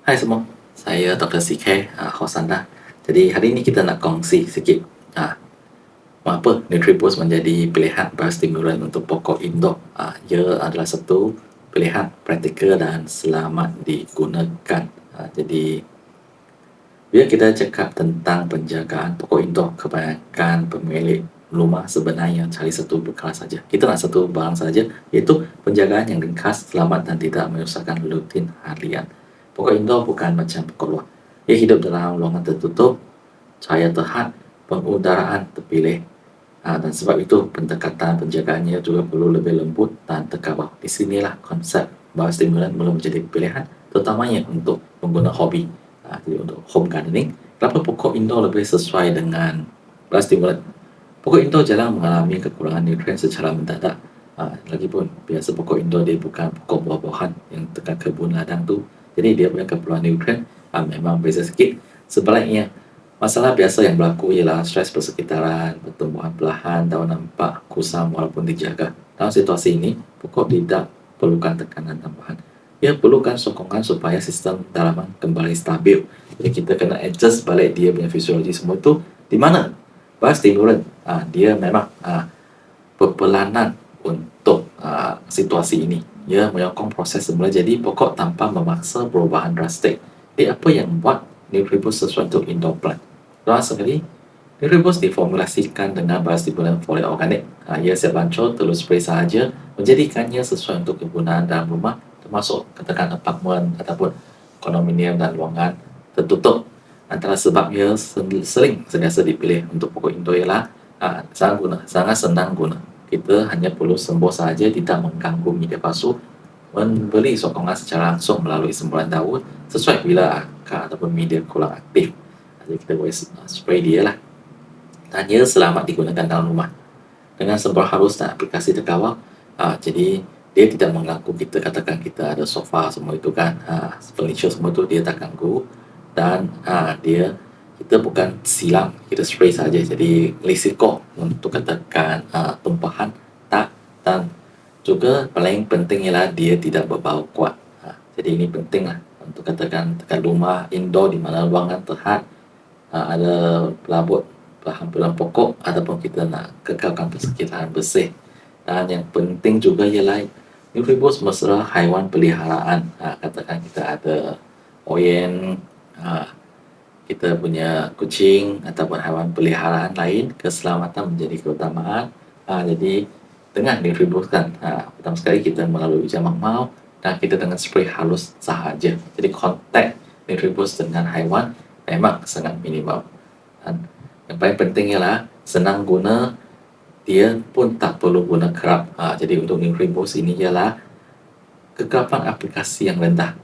Hai semua, saya Dr. CK, host anda. Jadi hari ini kita nak kongsi sikit mengapa NutriBoost menjadi pilihan biostimulan untuk pokok indoor. Ia adalah satu pilihan praktikal dan selamat digunakan. Jadi bila kita cakap tentang penjagaan pokok indoor, kebanyakan pemilik rumah sebenarnya cari satu perkara saja. Kita nak satu barang saja, iaitu penjagaan yang ringkas, selamat dan tidak menyusahkan rutin harian. Pokok indoor bukan macam pokok luar. Ia hidup dalam ruangan tertutup, cahaya terhad, pengudaraan terpilih. Dan sebab itu pendekatan penjagaannya juga perlu lebih lembut dan terkawal. Di sinilah konsep biostimulan mula menjadi pilihan, terutamanya untuk pengguna hobi. Jadi untuk home gardening, kenapa pokok indoor lebih sesuai dengan biostimulan? Pokok indoor jarang mengalami kekurangan nutrien secara mendadak. Lagipun biasa pokok indoor dia bukan pokok buah-buahan yang dekat kebun ladang tu. Jadi dia punya keperluan nutrien memang beza sikit. Sebaliknya, masalah biasa yang berlaku ialah stres persekitaran, pertumbuhan perlahan, daun nampak kusam walaupun dijaga. Dalam situasi ini, pokok tidak perlukan tekanan tambahan. Ia perlukan sokongan supaya sistem dalaman kembali stabil. Jadi kita kena adjust balik dia punya fisiologi semua tu. Di mana biostimulan dia memang perpelanan untuk situasi ini. Ia menyokong proses semula jadi pokok tanpa memaksa perubahan drastik. Jadi apa yang membuat NutriBoost sesuai untuk indoor plant? Pertama sekali, NutriBoost diformulasikan dengan biostimulan foliar organik. Ia siap lancur, telus spray sahaja, menjadikannya sesuai untuk kegunaan dalam rumah, termasuk katakan apartmen ataupun kondominium dan ruangan tertutup. Antara sebab ia sering sentiasa dipilih untuk pokok indoor ialah sangat senang guna. Kita hanya perlu sembuh sahaja, tidak mengganggu media basuh, memberi sokongan secara langsung melalui semburan daun sesuai bila akar ataupun media kurang aktif. Jadi kita boleh spray dia lah. Dan ia selamat digunakan dalam rumah dengan semburan halus dan aplikasi terkawal. Jadi dia tidak mengganggu kita, katakan kita ada sofa semua itu kan, furniture semua itu dia tak ganggu. Dan kita bukan silam, kita spray saja, jadi risiko untuk katakan tumpahan tak. Dan juga paling penting ialah dia tidak berbau kuat. Jadi ini penting lah untuk katakan dekat rumah indoor di mana ruangan terhad, ada pelabut hampiran pokok ataupun kita nak kekalkan persekitaran bersih. Dan yang penting juga ialah NutriBoost mesra haiwan peliharaan. Katakan kita ada oyen, kita punya kucing ataupun haiwan peliharaan lain, keselamatan menjadi keutamaan. Jadi dengan NutriBoost kan, pertama sekali kita melalui ujian makmal dan kita dengan spray halus sahaja. Jadi kontak NutriBoost dengan haiwan memang sangat minimal. Dan yang paling penting ialah senang guna, dia pun tak perlu guna kerap. Jadi untuk NutriBoost ini ialah kekerapan aplikasi yang rendah.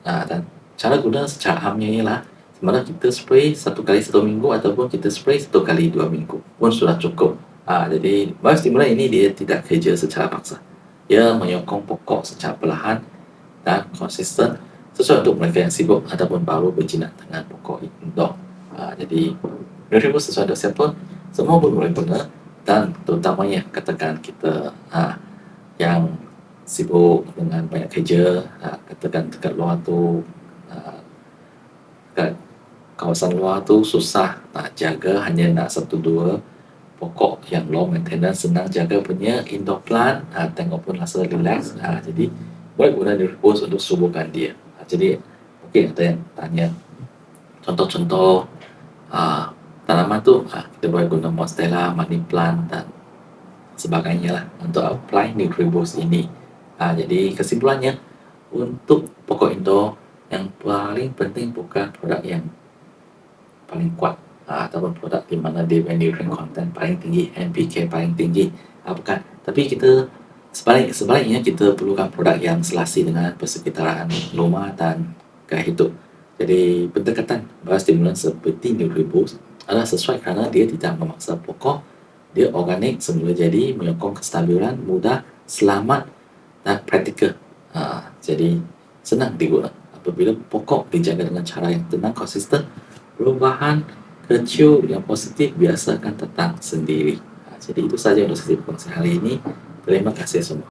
Dan cara guna secara amnya ialah mana kita spray 1 kali 1 minggu ataupun kita spray 1 kali 2 minggu pun sudah cukup. Jadi biostimulan ini dia tidak kerja secara paksa. Ia menyokong pokok secara perlahan dan konsisten sesuai untuk mereka yang sibuk ataupun baru berjinak dengan pokok indoor. Jadi NutriBoost sesuai untuk siapa, semua pun boleh guna, dan terutamanya katakan kita yang sibuk dengan banyak kerja, katakan dekat luar tu, dekat kawasan luar tu susah nak jaga, hanya nak 1-2 pokok yang low maintenance, senang jaga punya indoor plant, tengok pun rasa relax. Jadi boleh guna NutriBoost untuk suburkan dia. Jadi mungkin ada yang tanya contoh-contoh tanaman tu, kita boleh guna monstera, money plant dan sebagainya lah untuk apply NutriBoost ini. Jadi kesimpulannya, untuk pokok indoor yang paling penting bukan produk yang paling kuat ataupun produk di mana dia nutrient content paling tinggi, NPK paling tinggi, bukan. Tapi kita sebaliknya kita perlukan produk yang selasi dengan persekitaran rumah dan gaya hidup. Jadi pendekatan biostimulan seperti NutriBoost adalah sesuai kerana dia tidak memaksa pokok, dia organik semula jadi, menyokong kestabilan, mudah, selamat dan praktikal. Jadi senang diguna. Apabila pokok dijaga dengan cara yang tenang, konsisten, perubahan kecil yang positif biasa akan datang sendiri. Jadi itu saja untuk sesi kongsi hari ini. Terima kasih semua.